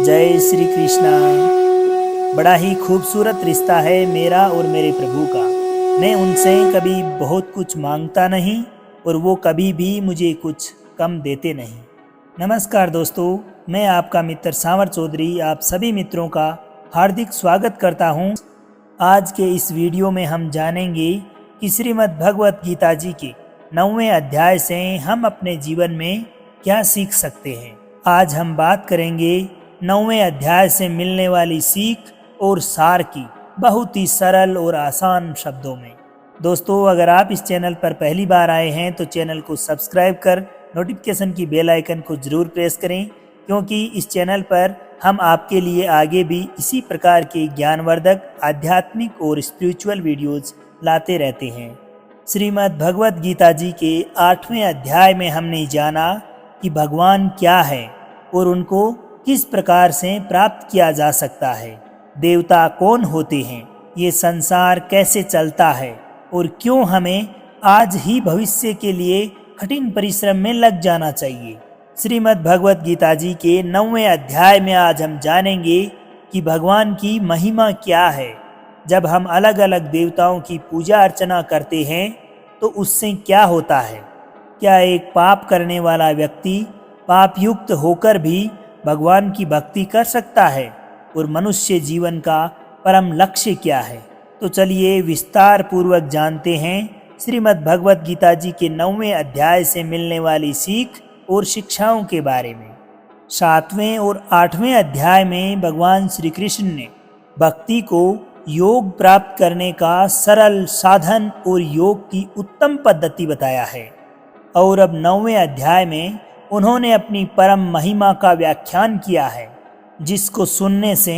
जय श्री कृष्णा। बड़ा ही खूबसूरत रिश्ता है मेरा और मेरे प्रभु का। मैं उनसे कभी बहुत कुछ मांगता नहीं और वो कभी भी मुझे कुछ कम देते नहीं। नमस्कार दोस्तों, मैं आपका मित्र सांवर चौधरी आप सभी मित्रों का हार्दिक स्वागत करता हूँ। आज के इस वीडियो में हम जानेंगे कि श्रीमद् भगवत गीता जी के 9वें अध्याय से हम अपने जीवन में क्या सीख सकते हैं। आज हम बात करेंगे 9वें अध्याय से मिलने वाली सीख और सार की, बहुत ही सरल और आसान शब्दों में। दोस्तों, अगर आप इस चैनल पर पहली बार आए हैं तो चैनल को सब्सक्राइब कर नोटिफिकेशन की बेल आइकन को जरूर प्रेस करें, क्योंकि इस चैनल पर हम आपके लिए आगे भी इसी प्रकार के ज्ञानवर्धक, आध्यात्मिक और स्पिरिचुअल वीडियोज लाते रहते हैं। श्रीमद् भगवत गीता जी के 8वें अध्याय में हमने जाना कि भगवान क्या है और उनको किस प्रकार से प्राप्त किया जा सकता है, देवता कौन होते हैं, ये संसार कैसे चलता है और क्यों हमें आज ही भविष्य के लिए कठिन परिश्रम में लग जाना चाहिए। श्रीमद् भगवत गीता जी के 9वें अध्याय में आज हम जानेंगे कि भगवान की महिमा क्या है। जब हम अलग अलग देवताओं की पूजा अर्चना करते हैं तो उससे क्या होता है। क्या एक पाप करने वाला व्यक्ति पाप युक्त होकर भी भगवान की भक्ति कर सकता है, और मनुष्य जीवन का परम लक्ष्य क्या है। तो चलिए विस्तार पूर्वक जानते हैं श्रीमद् भगवत गीता जी के 9वें अध्याय से मिलने वाली सीख और शिक्षाओं के बारे में। 7वें और 8वें अध्याय में भगवान श्री कृष्ण ने भक्ति को योग प्राप्त करने का सरल साधन और योग की उत्तम पद्धति बताया है, और अब 9वें अध्याय में उन्होंने अपनी परम महिमा का व्याख्यान किया है, जिसको सुनने से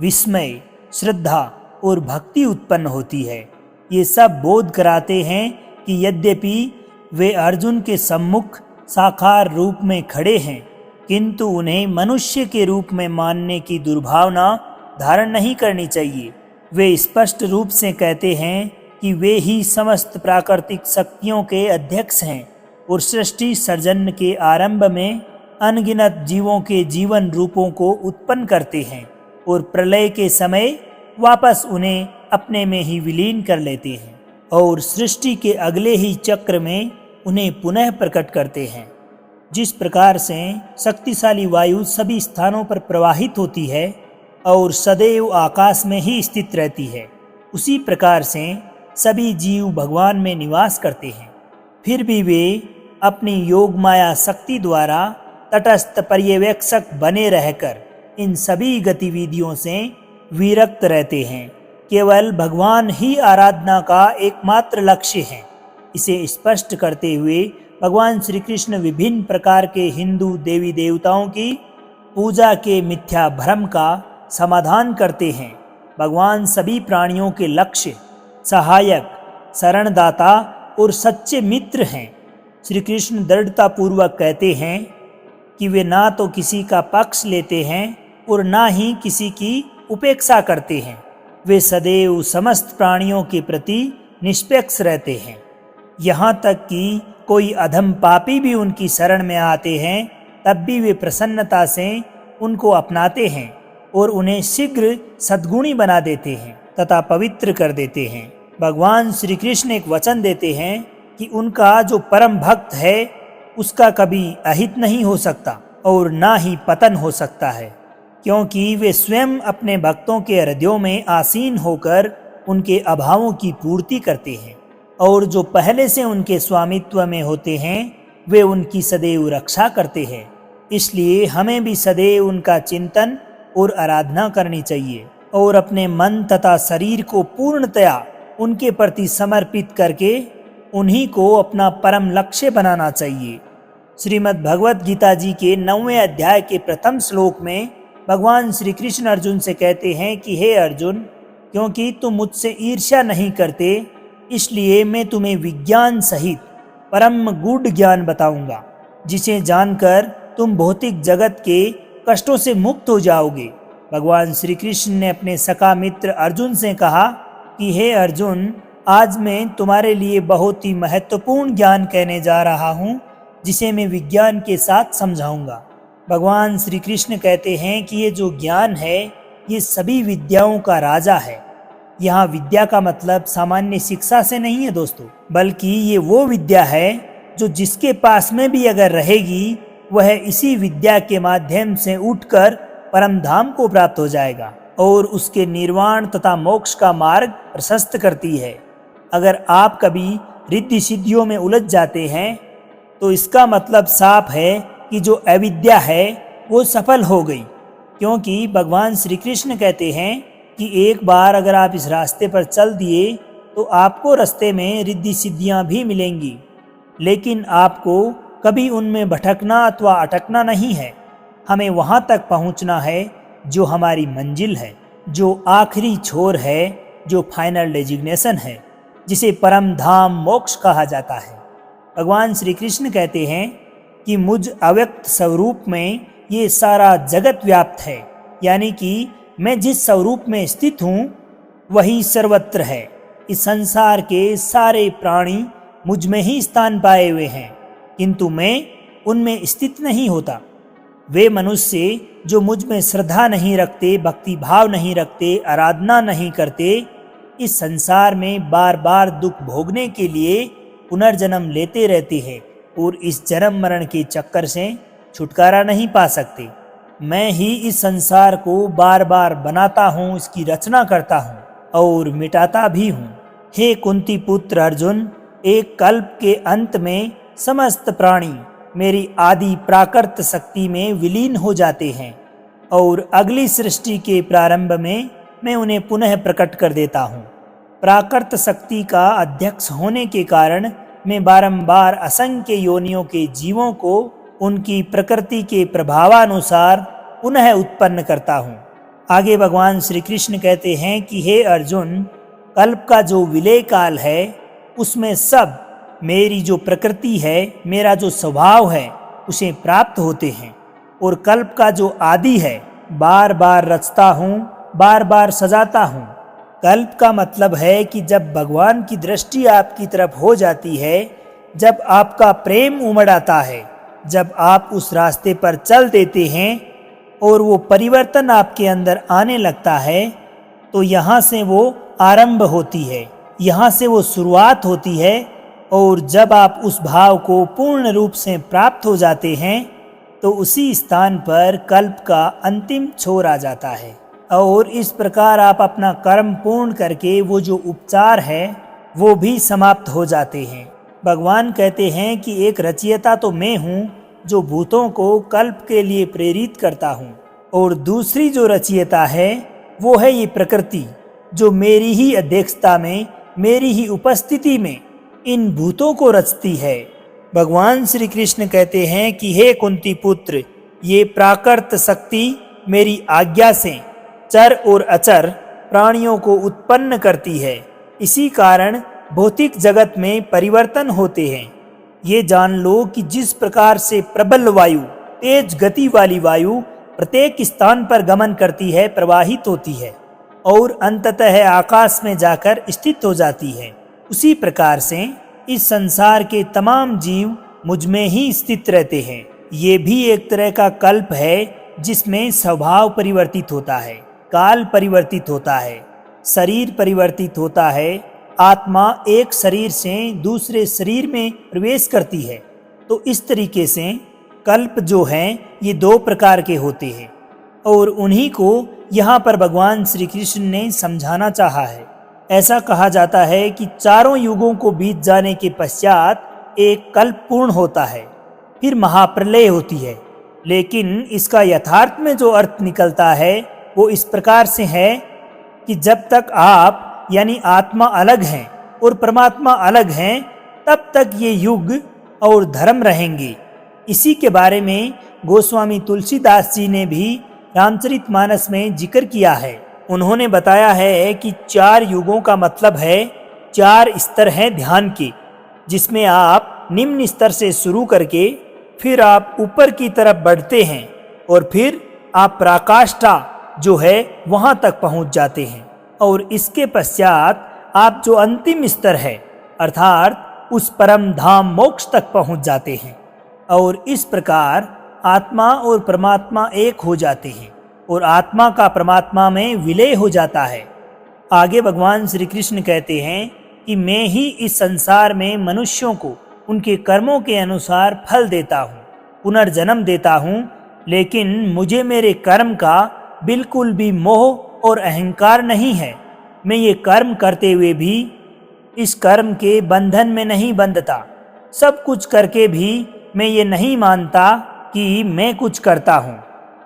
विस्मय, श्रद्धा और भक्ति उत्पन्न होती है। ये सब बोध कराते हैं कि यद्यपि वे अर्जुन के सम्मुख साकार रूप में खड़े हैं, किंतु उन्हें मनुष्य के रूप में मानने की दुर्भावना धारण नहीं करनी चाहिए। वे स्पष्ट रूप से कहते हैं कि वे ही समस्त प्राकृतिक शक्तियों के अध्यक्ष हैं और सृष्टि सर्जन के आरंभ में अनगिनत जीवों के जीवन रूपों को उत्पन्न करते हैं और प्रलय के समय वापस उन्हें अपने में ही विलीन कर लेते हैं और सृष्टि के अगले ही चक्र में उन्हें पुनः प्रकट करते हैं। जिस प्रकार से शक्तिशाली वायु सभी स्थानों पर प्रवाहित होती है और सदैव आकाश में ही स्थित रहती है, उसी प्रकार से सभी जीव भगवान में निवास करते हैं। फिर भी वे अपनी योग माया शक्ति द्वारा तटस्थ पर्यवेक्षक बने रहकर इन सभी गतिविधियों से विरक्त रहते हैं। केवल भगवान ही आराधना का एकमात्र लक्ष्य है। इसे स्पष्ट करते हुए भगवान श्री कृष्ण विभिन्न प्रकार के हिंदू देवी देवताओं की पूजा के मिथ्या भ्रम का समाधान करते हैं। भगवान सभी प्राणियों के लक्ष्य, सहायक, शरणदाता और सच्चे मित्र हैं। श्री कृष्ण दृढ़तापूर्वक कहते हैं कि वे ना तो किसी का पक्ष लेते हैं और ना ही किसी की उपेक्षा करते हैं। वे सदैव समस्त प्राणियों के प्रति निष्पक्ष रहते हैं। यहाँ तक कि कोई अधम पापी भी उनकी शरण में आते हैं, तब भी वे प्रसन्नता से उनको अपनाते हैं और उन्हें शीघ्र सद्गुणी बना देते हैं तथा पवित्र कर देते हैं। भगवान श्री कृष्ण एक वचन देते हैं कि उनका जो परम भक्त है उसका कभी अहित नहीं हो सकता और ना ही पतन हो सकता है, क्योंकि वे स्वयं अपने भक्तों के हृदयों में आसीन होकर उनके अभावों की पूर्ति करते हैं, और जो पहले से उनके स्वामित्व में होते हैं वे उनकी सदैव रक्षा करते हैं। इसलिए हमें भी सदैव उनका चिंतन और आराधना करनी चाहिए और अपने मन तथा शरीर को पूर्णतया उनके प्रति समर्पित करके उन्हीं को अपना परम लक्ष्य बनाना चाहिए। श्रीमद् भगवत गीता जी के 9वें अध्याय के प्रथम श्लोक में भगवान श्री कृष्ण अर्जुन से कहते हैं कि हे अर्जुन, क्योंकि तुम मुझसे ईर्ष्या नहीं करते, इसलिए मैं तुम्हें विज्ञान सहित परम गूढ़ ज्ञान बताऊंगा, जिसे जानकर तुम भौतिक जगत के कष्टों से मुक्त हो जाओगे। भगवान श्री कृष्ण ने अपने सखा मित्र अर्जुन से कहा कि हे अर्जुन, आज मैं तुम्हारे लिए बहुत ही महत्वपूर्ण ज्ञान कहने जा रहा हूँ, जिसे मैं विज्ञान के साथ समझाऊंगा। भगवान श्री कृष्ण कहते हैं कि ये जो ज्ञान है ये सभी विद्याओं का राजा है। यहाँ विद्या का मतलब सामान्य शिक्षा से नहीं है दोस्तों, बल्कि ये वो विद्या है जो जिसके पास में भी अगर रहेगी वह इसी विद्या के माध्यम से उठकर परम धाम को प्राप्त हो जाएगा और उसके निर्वाण तथा मोक्ष का मार्ग प्रशस्त करती है। अगर आप कभी रिद्धि सिद्धियों में उलझ जाते हैं तो इसका मतलब साफ है कि जो अविद्या है वो सफल हो गई, क्योंकि भगवान श्री कृष्ण कहते हैं कि एक बार अगर आप इस रास्ते पर चल दिए तो आपको रास्ते में रिद्धि सिद्धियां भी मिलेंगी, लेकिन आपको कभी उनमें भटकना अथवा अटकना नहीं है। हमें वहाँ तक पहुँचना है जो हमारी मंजिल है, जो आखिरी छोर है, जो फाइनल डेजिग्नेशन है, जिसे परम धाम मोक्ष कहा जाता है। भगवान श्री कृष्ण कहते हैं कि मुझ अव्यक्त स्वरूप में ये सारा जगत व्याप्त है, यानी कि मैं जिस स्वरूप में स्थित हूँ वही सर्वत्र है। इस संसार के सारे प्राणी मुझ में ही स्थान पाए हुए हैं, किंतु मैं उनमें स्थित नहीं होता। वे मनुष्य जो मुझ में श्रद्धा नहीं रखते, भक्ति भाव नहीं रखते, आराधना नहीं करते, इस संसार में बार बार दुख भोगने के लिए पुनर्जन्म लेते रहते हैं और इस जन्म मरण के चक्कर से छुटकारा नहीं पा सकते। मैं ही इस संसार को बार बार बनाता हूँ, इसकी रचना करता हूँ और मिटाता भी हूँ। हे कुंती पुत्र अर्जुन, एक कल्प के अंत में समस्त प्राणी मेरी आदि प्राकृत शक्ति में विलीन हो जाते हैं और अगली सृष्टि के प्रारंभ में मैं उन्हें पुनः प्रकट कर देता हूँ। प्राकृत शक्ति का अध्यक्ष होने के कारण मैं बारंबार असंख्य योनियों के जीवों को उनकी प्रकृति के प्रभावानुसार पुनः उत्पन्न करता हूँ। आगे भगवान श्री कृष्ण कहते हैं कि हे अर्जुन, कल्प का जो विलय काल है उसमें सब मेरी जो प्रकृति है, मेरा जो स्वभाव है उसे प्राप्त होते हैं, और कल्प का जो आदि है बार बार रचता हूँ, बार बार सजाता हूँ। कल्प का मतलब है कि जब भगवान की दृष्टि आपकी तरफ हो जाती है, जब आपका प्रेम उमड़ आता है, जब आप उस रास्ते पर चल देते हैं और वो परिवर्तन आपके अंदर आने लगता है, तो यहाँ से वो आरंभ होती है, यहाँ से वो शुरुआत होती है। और जब आप उस भाव को पूर्ण रूप से प्राप्त हो जाते हैं तो उसी स्थान पर कल्प का अंतिम छोर आ जाता है और इस प्रकार आप अपना कर्म पूर्ण करके वो जो उपचार है वो भी समाप्त हो जाते हैं। भगवान कहते हैं कि एक रचयिता तो मैं हूँ जो भूतों को कल्प के लिए प्रेरित करता हूँ, और दूसरी जो रचयिता है वो है ये प्रकृति जो मेरी ही अध्यक्षता में, मेरी ही उपस्थिति में इन भूतों को रचती है। भगवान श्री कृष्ण कहते हैं कि हे कुंती पुत्र, ये प्राकृत शक्ति मेरी आज्ञा से चर और अचर प्राणियों को उत्पन्न करती है। इसी कारण भौतिक जगत में परिवर्तन होते हैं। ये जान लो कि जिस प्रकार से प्रबल वायु, तेज गति वाली वायु प्रत्येक स्थान पर गमन करती है, प्रवाहित होती है और अंततः आकाश में जाकर स्थित हो जाती है, उसी प्रकार से इस संसार के तमाम जीव मुझ में ही स्थित रहते हैं। ये भी एक तरह का कल्प है जिसमें स्वभाव परिवर्तित होता है, काल परिवर्तित होता है, शरीर परिवर्तित होता है, आत्मा एक शरीर से दूसरे शरीर में प्रवेश करती है। तो इस तरीके से कल्प जो हैं ये दो प्रकार के होते हैं और उन्हीं को यहाँ पर भगवान श्री कृष्ण ने समझाना चाहा है। ऐसा कहा जाता है कि चारों युगों को बीत जाने के पश्चात एक कल्प पूर्ण होता है, फिर महाप्रलय होती है। लेकिन इसका यथार्थ में जो अर्थ निकलता है वो इस प्रकार से है कि जब तक आप यानी आत्मा अलग हैं और परमात्मा अलग हैं, तब तक ये युग और धर्म रहेंगे। इसी के बारे में गोस्वामी तुलसीदास जी ने भी रामचरितमानस में जिक्र किया है। उन्होंने बताया है कि 4 युगों का मतलब है 4 स्तर हैं ध्यान के, जिसमें आप निम्न स्तर से शुरू करके फिर आप ऊपर की तरफ बढ़ते हैं और फिर आप पराकाष्ठा जो है वहां तक पहुंच जाते हैं और इसके पश्चात आप जो अंतिम स्तर है अर्थात उस परम धाम मोक्ष तक पहुंच जाते हैं। और इस प्रकार आत्मा और परमात्मा एक हो जाते हैं और आत्मा का परमात्मा में विलय हो जाता है। आगे भगवान श्री कृष्ण कहते हैं कि मैं ही इस संसार में मनुष्यों को उनके कर्मों के अनुसार फल देता हूँ, पुनर्जन्म देता हूँ, लेकिन मुझे मेरे कर्म का बिल्कुल भी मोह और अहंकार नहीं है। मैं ये कर्म करते हुए भी इस कर्म के बंधन में नहीं बंधता। सब कुछ करके भी मैं ये नहीं मानता कि मैं कुछ करता हूँ।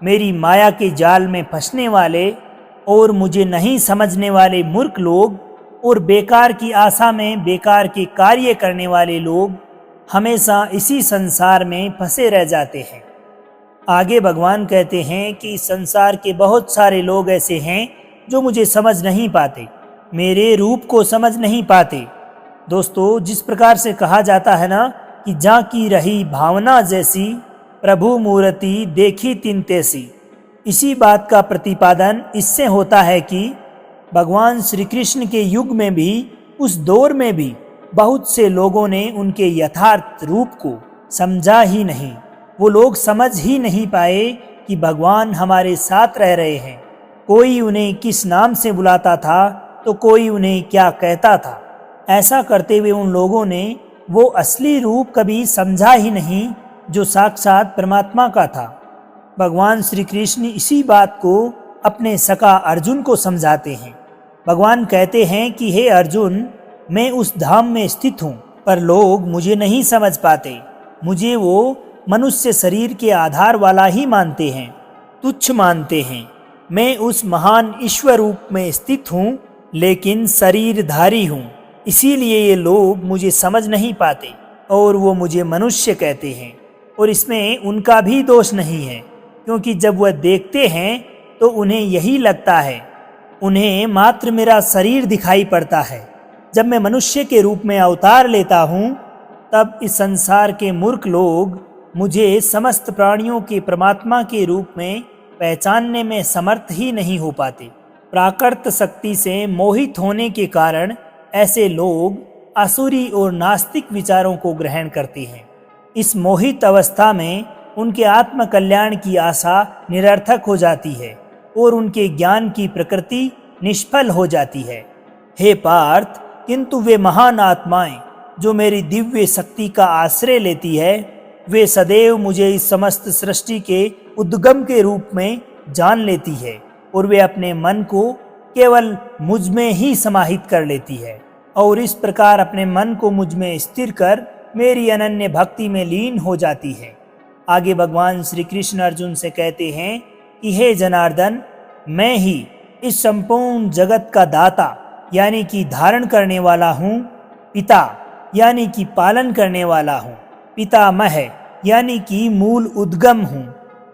मेरी माया के जाल में फंसने वाले और मुझे नहीं समझने वाले मूर्ख लोग और बेकार की आशा में बेकार के कार्य करने वाले लोग हमेशा इसी संसार में फंसे रह जाते हैं। आगे भगवान कहते हैं कि इस संसार के बहुत सारे लोग ऐसे हैं जो मुझे समझ नहीं पाते, मेरे रूप को समझ नहीं पाते। दोस्तों, जिस प्रकार से कहा जाता है ना कि जा की रही भावना जैसी, प्रभु मूर्ति देखी तिन तैसी, इसी बात का प्रतिपादन इससे होता है कि भगवान श्री कृष्ण के युग में भी, उस दौर में भी बहुत से लोगों ने उनके यथार्थ रूप को समझा ही नहीं। वो लोग समझ ही नहीं पाए कि भगवान हमारे साथ रह रहे हैं। कोई उन्हें किस नाम से बुलाता था तो कोई उन्हें क्या कहता था। ऐसा करते हुए उन लोगों ने वो असली रूप कभी समझा ही नहीं जो साक्षात परमात्मा का था। भगवान श्री कृष्ण इसी बात को अपने सखा अर्जुन को समझाते हैं। भगवान कहते हैं कि हे अर्जुन, मैं उस धाम में स्थित हूँ, पर लोग मुझे नहीं समझ पाते। मुझे वो मनुष्य शरीर के आधार वाला ही मानते हैं, तुच्छ मानते हैं। मैं उस महान ईश्वर रूप में स्थित हूँ, लेकिन शरीरधारी हूँ। इसीलिए ये लोग मुझे समझ नहीं पाते और वो मुझे मनुष्य कहते हैं। और इसमें उनका भी दोष नहीं है, क्योंकि जब वह देखते हैं तो उन्हें यही लगता है, उन्हें मात्र मेरा शरीर दिखाई पड़ता है। जब मैं मनुष्य के रूप में अवतार लेता हूँ, तब इस संसार के मूर्ख लोग मुझे समस्त प्राणियों के परमात्मा के रूप में पहचानने में समर्थ ही नहीं हो पाते। प्राकृत शक्ति से मोहित होने के कारण ऐसे लोग असुरी और नास्तिक विचारों को ग्रहण करते हैं। इस मोहित अवस्था में उनके आत्म कल्याण की आशा निरर्थक हो जाती है और उनके ज्ञान की प्रकृति निष्फल हो जाती है। हे पार्थ, किंतु वे महान आत्माएं जो मेरी दिव्य शक्ति का आश्रय लेती है, वे सदैव मुझे इस समस्त सृष्टि के उद्गम के रूप में जान लेती है और वे अपने मन को केवल मुझ में ही समाहित कर लेती है और इस प्रकार अपने मन को मुझ में स्थिर कर मेरी अनन्य भक्ति में लीन हो जाती है। आगे भगवान श्री कृष्ण अर्जुन से कहते हैं कि हे जनार्दन, मैं ही इस संपूर्ण जगत का दाता यानी कि धारण करने वाला हूँ, पिता यानी कि पालन करने वाला हूँ, पितामह यानी कि मूल उद्गम हूँ।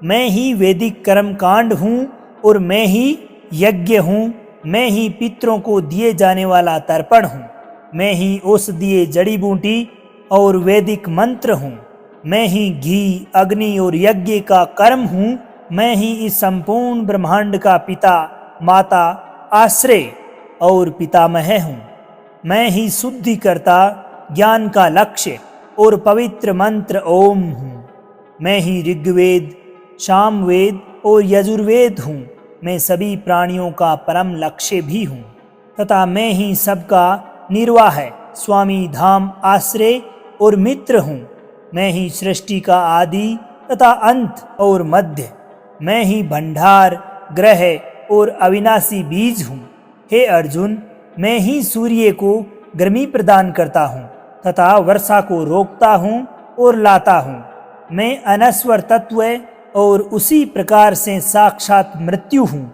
मैं ही वैदिक कर्म कांड हूँ और मैं ही यज्ञ हूँ। मैं ही पितरों को दिए जाने वाला तर्पण हूँ। मैं ही औषधीय जड़ी बूटी और वैदिक मंत्र हूँ। मैं ही घी, अग्नि और यज्ञ का कर्म हूँ। मैं ही इस संपूर्ण ब्रह्मांड का पिता, माता, आश्रय और पितामह हूँ। मैं ही शुद्धिकर्ता, ज्ञान का लक्ष्य और पवित्र मंत्र ओम हूँ। मैं ही ऋग्वेद, सामवेद और यजुर्वेद हूँ। मैं सभी प्राणियों का परम लक्ष्य भी हूँ तथा मैं ही सबका निर्वाह, स्वामी, धाम, आश्रय और मित्र हूँ। मैं ही सृष्टि का आदि तथा अंत और मध्य। मैं ही भंडार, ग्रह और अविनाशी बीज हूँ। हे अर्जुन, मैं ही सूर्य को गर्मी प्रदान करता हूँ तथा वर्षा को रोकता हूँ और लाता हूँ। मैं अनश्वर तत्व और उसी प्रकार से साक्षात मृत्यु हूँ।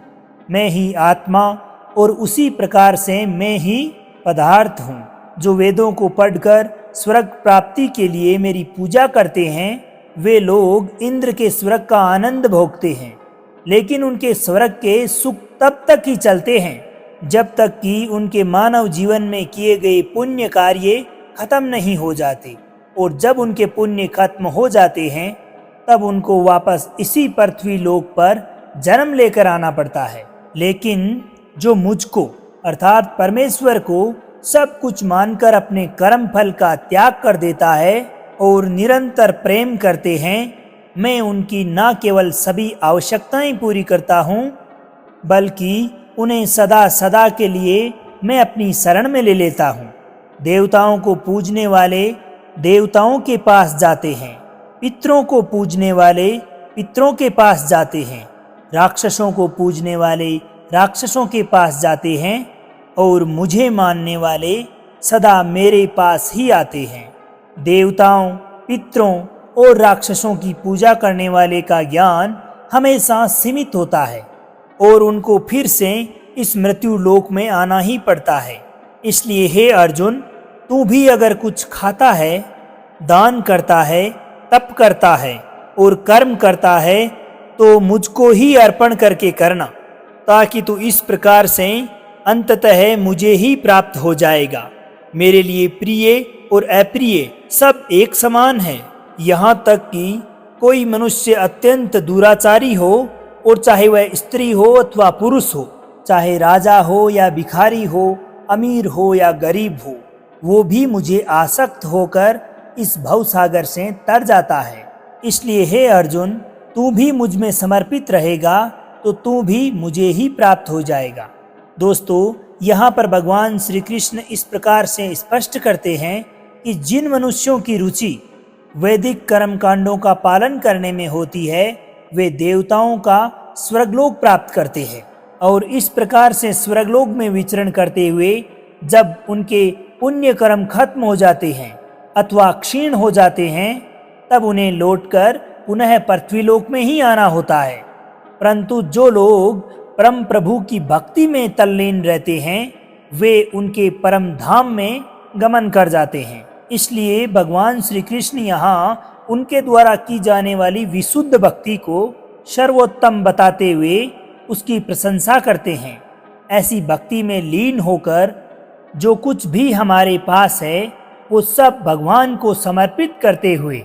मैं ही आत्मा और उसी प्रकार से मैं ही पदार्थ हूँ। जो वेदों को पढ़कर स्वर्ग प्राप्ति के लिए मेरी पूजा करते हैं, वे लोग इंद्र के स्वर्ग का आनंद भोगते हैं, लेकिन उनके स्वर्ग के सुख तब तक ही चलते हैं जब तक कि उनके मानव जीवन में किए गए पुण्य कार्य खत्म नहीं हो जाते। और जब उनके पुण्य खत्म हो जाते हैं, तब उनको वापस इसी पृथ्वी लोक पर जन्म लेकर आना पड़ता है। लेकिन जो मुझको अर्थात परमेश्वर को सब कुछ मानकर अपने कर्म फल का त्याग कर देता है और निरंतर प्रेम करते हैं, मैं उनकी न केवल सभी आवश्यकताएं पूरी करता हूँ, बल्कि उन्हें सदा सदा के लिए मैं अपनी शरण में ले लेता हूँ। देवताओं को पूजने वाले देवताओं के पास जाते हैं, पितरों को पूजने वाले पितरों के पास जाते हैं, राक्षसों को पूजने वाले राक्षसों के पास जाते हैं, और मुझे मानने वाले सदा मेरे पास ही आते हैं। देवताओं, पितरों और राक्षसों की पूजा करने वाले का ज्ञान हमेशा सीमित होता है और उनको फिर से इस मृत्यु लोक में आना ही पड़ता है। इसलिए हे अर्जुन, तू भी अगर कुछ खाता है, दान करता है, तप करता है और कर्म करता है, तो मुझको ही अर्पण करके करना, ताकि तू इस प्रकार से अंततः मुझे ही प्राप्त हो जाएगा। मेरे लिए प्रिय और अप्रिय सब एक समान है। यहाँ तक कि कोई मनुष्य अत्यंत दुराचारी हो, और चाहे वह स्त्री हो अथवा पुरुष हो, चाहे राजा हो या भिखारी हो, अमीर हो या गरीब हो, वो भी मुझे आसक्त होकर इस भवसागर से तर जाता है। इसलिए हे अर्जुन, तू भी मुझ में समर्पित रहेगा तो तू भी मुझे ही प्राप्त हो जाएगा। दोस्तों, यहाँ पर भगवान श्री कृष्ण इस प्रकार से स्पष्ट करते हैं कि जिन मनुष्यों की रुचि वैदिक कर्म कांडों का पालन करने में होती है, वे देवताओं का स्वर्गलोक प्राप्त करते हैं, और इस प्रकार से स्वर्गलोक में विचरण करते हुए जब उनके पुण्य कर्म खत्म हो जाते हैं अथवा क्षीण हो जाते हैं, तब उन्हें लौटकर पुनः पृथ्वीलोक में ही आना होता है। परंतु जो लोग परम प्रभु की भक्ति में तल्लीन रहते हैं, वे उनके परम धाम में गमन कर जाते हैं। इसलिए भगवान श्री कृष्ण यहाँ उनके द्वारा की जाने वाली विशुद्ध भक्ति को सर्वोत्तम बताते हुए उसकी प्रशंसा करते हैं। ऐसी भक्ति में लीन होकर जो कुछ भी हमारे पास है, वो सब भगवान को समर्पित करते हुए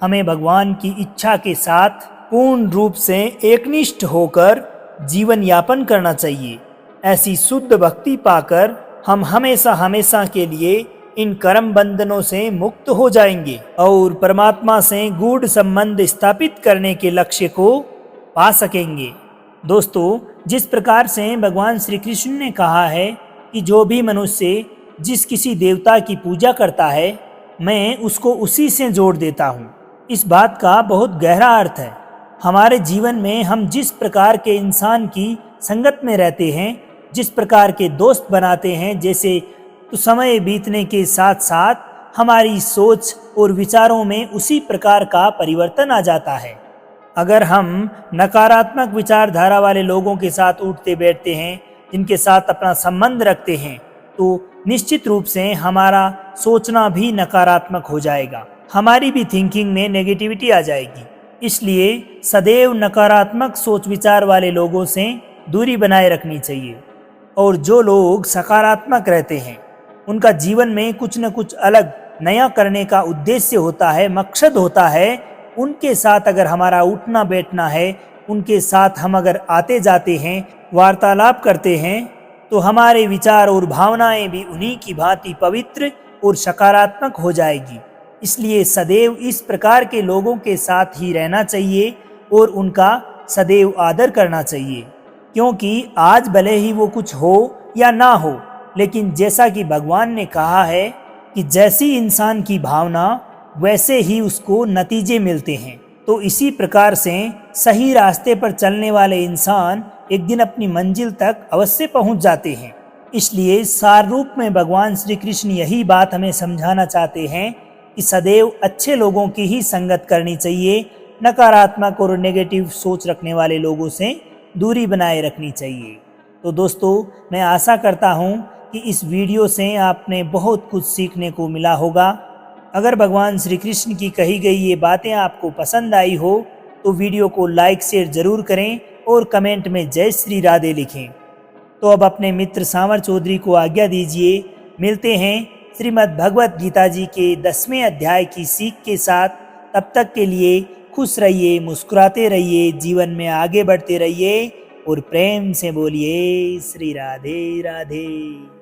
हमें भगवान की इच्छा के साथ पूर्ण रूप से एकनिष्ठ होकर जीवन यापन करना चाहिए। ऐसी शुद्ध भक्ति पाकर हम हमेशा हमेशा के लिए इन कर्म बंधनों से मुक्त हो जाएंगे और परमात्मा से गूढ़ संबंध स्थापित करने के लक्ष्य को पा सकेंगे। दोस्तों, जिस प्रकार से भगवान श्री कृष्ण ने कहा है कि जो भी मनुष्य जिस किसी देवता की पूजा करता है, मैं उसको उसी से जोड़ देता हूँ, इस बात का बहुत गहरा अर्थ है। हमारे जीवन में हम जिस प्रकार के इंसान की संगत में रहते हैं, जिस प्रकार के दोस्त बनाते हैं, जैसे तो समय बीतने के साथ साथ हमारी सोच और विचारों में उसी प्रकार का परिवर्तन आ जाता है। अगर हम नकारात्मक विचारधारा वाले लोगों के साथ उठते बैठते हैं, जिनके साथ अपना संबंध रखते हैं, तो निश्चित रूप से हमारा सोचना भी नकारात्मक हो जाएगा, हमारी भी थिंकिंग में नेगेटिविटी आ जाएगी। इसलिए सदैव नकारात्मक सोच विचार वाले लोगों से दूरी बनाए रखनी चाहिए, और जो लोग सकारात्मक रहते हैं, उनका जीवन में कुछ न कुछ अलग नया करने का उद्देश्य होता है, मकसद होता है, उनके साथ अगर हमारा उठना बैठना है, उनके साथ हम अगर आते जाते हैं, वार्तालाप करते हैं, तो हमारे विचार और भावनाएं भी उन्हीं की भांति पवित्र और सकारात्मक हो जाएगी। इसलिए सदैव इस प्रकार के लोगों के साथ ही रहना चाहिए और उनका सदैव आदर करना चाहिए, क्योंकि आज भले ही वो कुछ हो या ना हो, लेकिन जैसा कि भगवान ने कहा है कि जैसी इंसान की भावना वैसे ही उसको नतीजे मिलते हैं, तो इसी प्रकार से सही रास्ते पर चलने वाले इंसान एक दिन अपनी मंजिल तक अवश्य पहुंच जाते हैं। इसलिए सार रूप में भगवान श्री कृष्ण यही बात हमें समझाना चाहते हैं कि सदैव अच्छे लोगों की ही संगत करनी चाहिए, नकारात्मक और नेगेटिव सोच रखने वाले लोगों से दूरी बनाए रखनी चाहिए। तो दोस्तों, मैं आशा करता हूँ कि इस वीडियो से आपने बहुत कुछ सीखने को मिला होगा। अगर भगवान श्री कृष्ण की कही गई ये बातें आपको पसंद आई हो तो वीडियो को लाइक शेयर जरूर करें और कमेंट में जय श्री राधे लिखें। तो अब अपने मित्र सांवर चौधरी को आज्ञा दीजिए। मिलते हैं श्रीमद् भगवत गीता जी के 10वें अध्याय की सीख के साथ। तब तक के लिए खुश रहिए, मुस्कुराते रहिए, जीवन में आगे बढ़ते रहिए और प्रेम से बोलिए श्री राधे राधे।